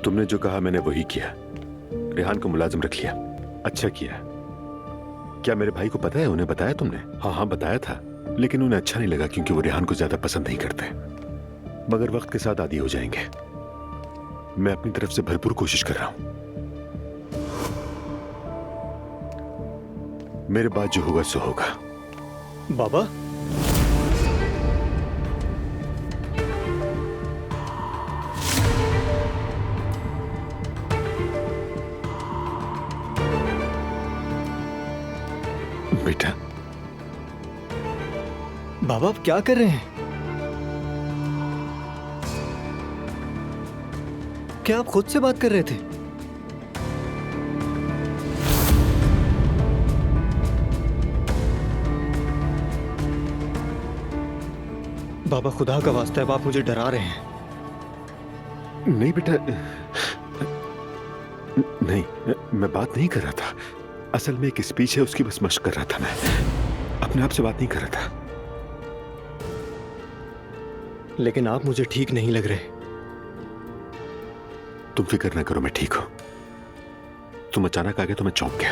तुमने जो कहा मैंने वही किया। रेहान को मुलाजिम रख लिया। अच्छा किया। क्या मेरे भाई को पता है? उन्हें बताया तुमने? हाँ हाँ बताया था, लेकिन उन्हें अच्छा नहीं लगा क्योंकि वो रेहान को ज्यादा पसंद नहीं करते। मगर वक्त के साथ आदी हो जाएंगे। मैं अपनी तरफ से भरपूर कोशिश कर रहा हूं। मेरे बाद जो होगा सो होगा। बाबा, बेटा, बाबा आप क्या कर रहे हैं? क्या आप खुद से बात कर रहे थे? बाबा खुदा का वास्ता है, आप मुझे डरा रहे हैं। नहीं बेटा, नहीं, मैं बात नहीं कर रहा था। असल में एक स्पीच है, उसकी बस मशक कर रहा था। मैं अपने आप से बात नहीं कर रहा था। लेकिन आप मुझे ठीक नहीं लग रहे। तुम फिक्र ना करो, मैं ठीक हूं। तुम अचानक आ गए तो मैं चौंक गया।